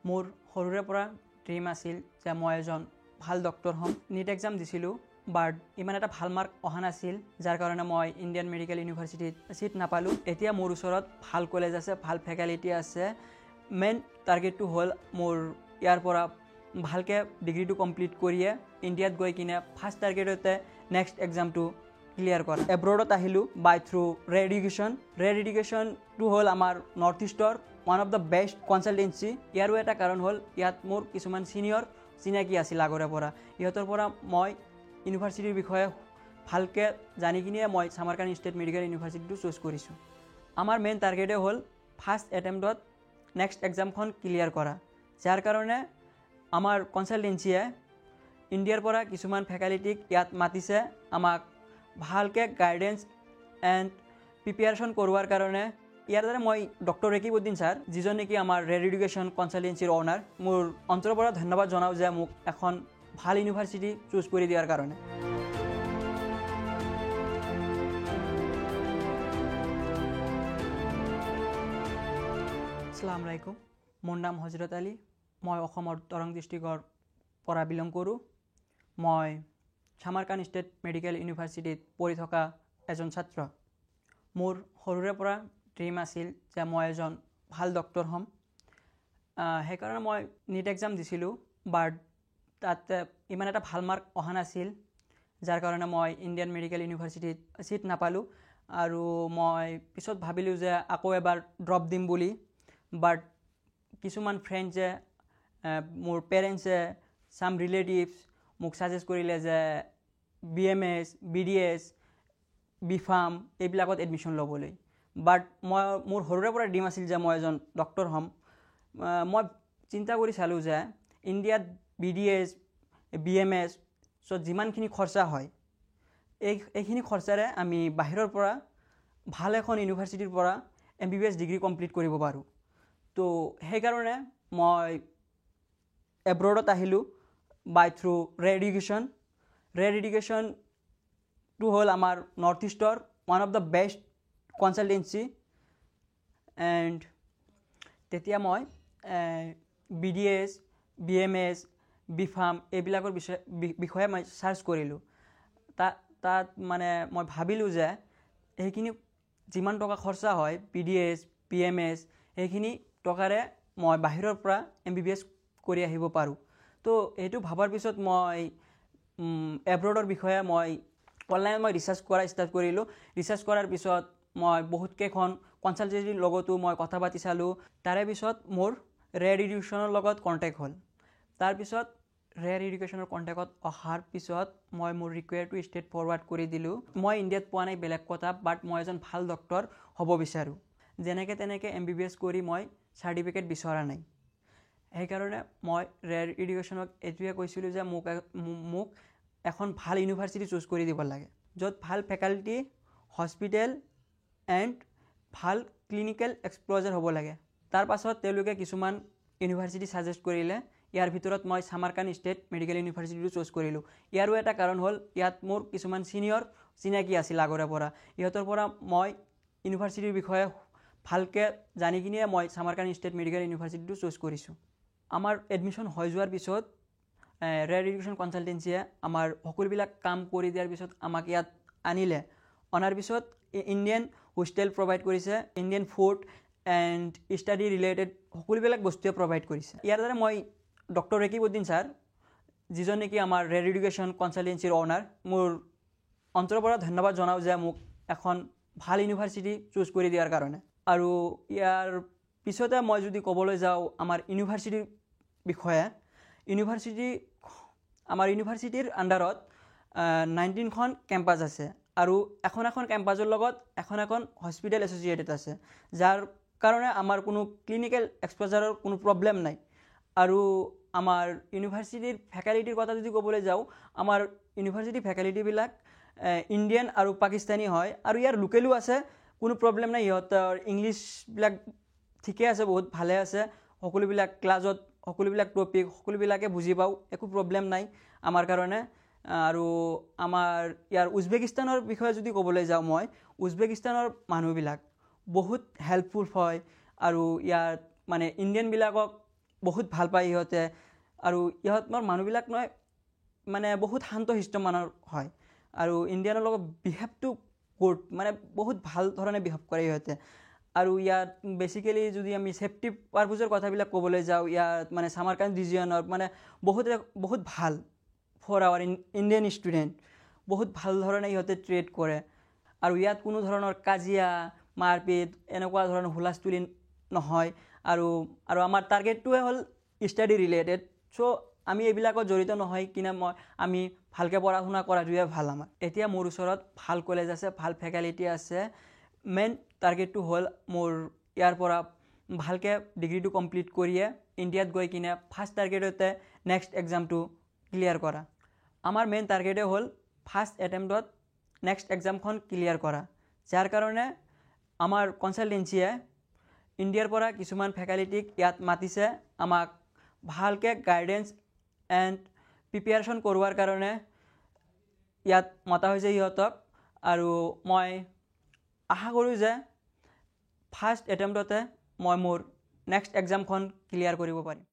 মোৰ সৰুৰে পৰা ড্ৰিম আছিল যে মই এজন ভাল ডক্টৰ হ'ম। নীট এক্সাম দিছিলোঁ, বাট ইমান এটা ভাল মাৰ্ক অহা নাছিল, যাৰ কাৰণে মই ইণ্ডিয়ান মেডিকেল ইউনিভাৰ্চিটিত ছিট নাপালোঁ। এতিয়া মোৰ ওচৰত ভাল কলেজ আছে, ভাল ফেকাল্টি আছে। মেইন টাৰ্গেটটো হ'ল মোৰ ইয়াৰ পৰা ভালকৈ ডিগ্ৰীটো কমপ্লিট কৰিয়ে ইণ্ডিয়াত গৈ কিনে ফাৰ্ষ্ট টাৰ্গেটতে নেক্সট এক্সামটো ক্লিয়াৰ কৰা। এব্ৰডত আহিলোঁ বাই থ্ৰু ৰেড এডুকেশ্যন। ৰেড এডুকেশ্যনটো হ'ল আমাৰ নৰ্থ ইষ্টৰ one of the best consultancy. ইয়াৰো এটা কাৰণ হ'ল ইয়াত মোৰ কিছুমান চিনিয়ৰ চিনাকি আছিল আগৰে পৰা। ইহঁতৰ পৰা মই ইউনিভাৰ্চিটিৰ বিষয়ে ভালকৈ জানি কিনিয়ে মই চামাৰকান্দ ষ্টেট মেডিকেল ইউনিভাৰ্চিটিটো চুজ কৰিছোঁ। আমাৰ মেইন টাৰ্গেটে হ'ল ফাৰ্ষ্ট এটেম্পটত নেক্সট এক্সামখন ক্লিয়াৰ কৰা, যাৰ কাৰণে আমাৰ কনচালটেঞ্চিয়ে ইণ্ডিয়াৰ পৰা কিছুমান ফেকাল্টিক ইয়াত মাতিছে আমাক ভালকৈ গাইডেন্স এণ্ড প্ৰিপেয়াৰেশ্যন কৰোৱাৰ কাৰণে। ইয়াৰ দ্বাৰা মই ডক্টৰ ৰেকিবউদ্দিন ছাৰ, যিজন নেকি আমাৰ ৰেড এডুকেশ্যন কনচালটেঞ্চিৰ অ'নাৰ, মোৰ অন্তৰৰ পৰা ধন্যবাদ জনাওঁ যে মোক এখন ভাল ইউনিভাৰ্চিটি চুজ কৰি দিয়াৰ কাৰণে। আসসালামু আলাইকুম, মোৰ নাম হজৰত আলী। মই অসমৰ দৰং ডিষ্ট্ৰিক্টৰ পৰা বিলং কৰোঁ। মই চামাৰকান্দ ষ্টেট মেডিকেল ইউনিভাৰ্চিটিত পঢ়ি থকা এজন ছাত্ৰ। মোৰ সৰুৰে পৰা ড্ৰিম আছিল যে মই এজন ভাল ডক্টৰ হ'ম। সেইকাৰণে মই নীট এক্সাম দিছিলোঁ, বাট তাতে ইমান এটা ভাল মাৰ্ক অহা নাছিল, যাৰ কাৰণে মই ইণ্ডিয়ান মেডিকেল ইউনিভাৰ্চিটিত ছিট নাপালোঁ। আৰু মই পিছত ভাবিলোঁ যে আকৌ এবাৰ ড্ৰপ দিম বুলি, বাট কিছুমান ফ্ৰেণ্ডছে, মোৰ পেৰেণ্টছে, চাম ৰিলেটিভছ মোক ছাজেষ্ট কৰিলে যে BMS, BDS, B.Pharm এইবিলাকত এডমিশ্যন ল'বলৈ। বাট মোৰ সৰুৰে পৰা ড্ৰিম আছিল যে মই এজন ডক্টৰ হ'ম। মই চিন্তা কৰি চালোঁ যে ইণ্ডিয়াত BDS, BMS ছত যিমানখিনি খৰচা হয়, এইখিনি খৰচাৰে আমি বাহিৰৰ পৰা ভাল এখন ইউনিভাৰ্চিটিৰ পৰা MBBS ডিগ্ৰী কমপ্লিট কৰিব পাৰোঁ। তো সেইকাৰণে মই এব্ৰডত আহিলোঁ বাই থ্ৰু ৰেড এডুকেশ্যন। ৰেড এডুকেশ্যনটো হ'ল আমাৰ নৰ্থ ইষ্টৰ one of the best consultancy. And তেতিয়া মই BDS, BMS, B.Pharm এইবিলাকৰ বিষয়ে মই চাৰ্চ কৰিলোঁ। তাত মানে মই ভাবিলোঁ যে সেইখিনি যিমান টকা খৰচা হয় BDS, BMS, সেইখিনি টকাৰে মই বাহিৰৰ পৰা MBBS কৰি আহিব পাৰোঁ। তো এইটো ভাবাৰ পিছত মই এব্ৰডৰ বিষয়ে মই অনলাইনত মই ৰিচাৰ্চ কৰা ষ্টাৰ্ট কৰিলোঁ। ৰিচাৰ্চ কৰাৰ পিছত মই বহুতকেইখন কনচালটেঞ্চিৰ লগতো মই কথা পাতি চালোঁ। তাৰে পিছত মোৰ ৰেড এডুকেশ্যনৰ লগত কণ্টেক্ট হ'ল। তাৰপিছত ৰেড এডুকেশ্যনৰ কণ্টেক্টত অহাৰ পিছত মই মোৰ ৰিকুৱেৰটো ষ্টেট ফৰৱাৰ্ড কৰি দিলোঁ। মই ইণ্ডিয়াত পোৱা নাই বেলেগ কথা, বাট মই এজন ভাল ডক্টৰ হ'ব বিচাৰোঁ। যেনেকৈ তেনেকৈ MBBS কৰি মই চাৰ্টিফিকেট বিচৰা নাই। সেইকাৰণে মই ৰেড এডুকেশ্যনক এইটোৱে কৈছিলোঁ যে মোক এখন ভাল ইউনিভাৰ্চিটি চুজ কৰি দিব লাগে, য'ত ভাল ফেকাল্টি, হস্পিটেল এণ্ড ভাল ক্লিনিকেল এক্সপ'জাৰ হ'ব লাগে। তাৰ পাছত তেওঁলোকে কিছুমান ইউনিভাৰ্চিটি ছাজেষ্ট কৰিলে। ইয়াৰ ভিতৰত মই চামাৰকান্দ ষ্টেট মেডিকেল ইউনিভাৰ্চিটিটো চুজ কৰিলোঁ। ইয়াৰো এটা কাৰণ হ'ল ইয়াত মোৰ কিছুমান চিনিয়ৰ চিনাকি আছিল আগৰে পৰা। ইহঁতৰ পৰা মই ইউনিভাৰ্চিটিৰ বিষয়ে ভালকৈ জানি কিনিয়ে মই চামাৰকান্দ ষ্টেট মেডিকেল ইউনিভাৰ্চিটিটো চুজ কৰিছোঁ। আমাৰ এডমিশ্যন হৈ যোৱাৰ পিছত ৰেড এডুকেশ্যন কনচালটেঞ্চিয়ে আমাৰ সকলোবিলাক কাম কৰি দিয়াৰ পিছত আমাক ইয়াত আনিলে। অনাৰ পিছত ইণ্ডিয়ান হোষ্টেল প্ৰভাইড কৰিছে, Indian food and study related সকলোবিলাক বস্তুৱে প্ৰভাইড কৰিছে। ইয়াৰ দ্বাৰা মই ডক্টৰ ৰেকিবউদ্দিন ছাৰ, যিজন নেকি আমাৰ ৰেড এডুকেশ্যন কনচালটেঞ্চিৰ অ'নাৰ, মোৰ অন্তৰৰ পৰা ধন্যবাদ জনাওঁ যে মোক এখন ভাল ইউনিভাৰ্চিটি চুজ কৰি দিয়াৰ কাৰণে। আৰু ইয়াৰ পিছতে মই যদি ক'বলৈ যাওঁ আমাৰ ইউনিভাৰ্চিটিৰ বিষয়ে, আমাৰ ইউনিভাৰ্চিটিৰ আণ্ডাৰত 19খন কেম্পাছ আছে আৰু এখন কেম্পাছৰ লগত এখন হস্পিটেল এছ'চিয়েটেড আছে, যাৰ কাৰণে আমাৰ কোনো ক্লিনিকেল এক্সপ'জাৰৰ কোনো প্ৰব্লেম নাই। আৰু আমাৰ ইউনিভাৰ্চিটিৰ ফেকাল্টিৰ কথা যদি ক'বলৈ যাওঁ, আমাৰ ইউনিভাৰ্চিটিৰ ফেকাল্টিবিলাক ইণ্ডিয়ান আৰু পাকিস্তানী হয়, আৰু ইয়াৰ লোকেলো আছে, কোনো প্ৰব্লেম নাই। ইহঁতৰ ইংলিছবিলাক ঠিকে আছে, বহুত ভালে আছে। সকলোবিলাক ক্লাছত সকলোবিলাক টপিক সকলোবিলাকে বুজি পাওঁ, একো প্ৰব্লেম নাই আমাৰ কাৰণে। আৰু আমাৰ ইয়াৰ উজবেকিস্তানৰ বিষয়ে যদি ক'বলৈ যাওঁ, মই উজবেকিস্তানৰ মানুহবিলাক বহুত হেল্পফুল হয় আৰু ইয়াত মানে ইণ্ডিয়ানবিলাকক বহুত ভাল পায় ইহঁতে আৰু ইহঁতৰ মানুহবিলাক নহয় মানে বহুত শান্তশিষ্ট মানৰ হয় আৰু ইণ্ডিয়ানৰ লগত বিহেভটো গুড মানে বহুত ভাল ধৰণে বিহেভ কৰে ইহঁতে আৰু ইয়াত বেচিকেলি যদি আমি ছেফটি পাৰপজৰ কথাবিলাক ক'বলৈ যাওঁ ইয়াত মানে সামাৰকান্দ ৰিজিয়নৰ মানে বহুত ভাল ফৰ আৱাৰ ইণ্ডিয়ান ষ্টুডেণ্ট বহুত ভাল ধৰণে ইহঁতে ট্ৰেড কৰে আৰু ইয়াত কোনো ধৰণৰ কাজিয়া মাৰপিট এনেকুৱা ধৰণৰ হুলস্থুলি নহয় আৰু আমাৰ টাৰ্গেটটোৱে হ'ল ষ্টাডি ৰিলেটেড চ' আমি এইবিলাকত জড়িত নহয় কিনে আমি ভালকৈ পঢ়া শুনা কৰাটোৱে ভাল আমাৰ এতিয়া মোৰ ওচৰত ভাল কলেজ আছে ভাল ফেকাল্টি আছে মেইন টাৰ্গেটটো হ'ল মোৰ ইয়াৰ পৰা ভালকৈ ডিগ্ৰীটো কমপ্লিট কৰিয়ে ইণ্ডিয়াত গৈ কিনে ফাৰ্ষ্ট টাৰ্গেটতে নেক্সট এক্সামটো ক্লিয়াৰ কৰা আমাৰ মেইন টাৰ্গেটে হ'ল ফাৰ্ষ্ট এটেম্পটত নেক্সট এক্সামখন ক্লিয়াৰ কৰা যাৰ কাৰণে আমাৰ কনচালটেঞ্চিয়ে ইণ্ডিয়াৰ পৰা কিছুমান ফেকাল্টিক ইয়াত মাতিছে আমাক ভালকৈ গাইডেন্স এণ্ড প্ৰিপেয়াৰেশ্যন কৰোৱাৰ কাৰণে ইয়াত মতা হৈছে ইহঁতক আৰু মই আশা কৰোঁ যে ফাৰ্ষ্ট এটেম্পটতে মই মোৰ নেক্সট এক্সামখন ক্লিয়াৰ কৰিব পাৰিম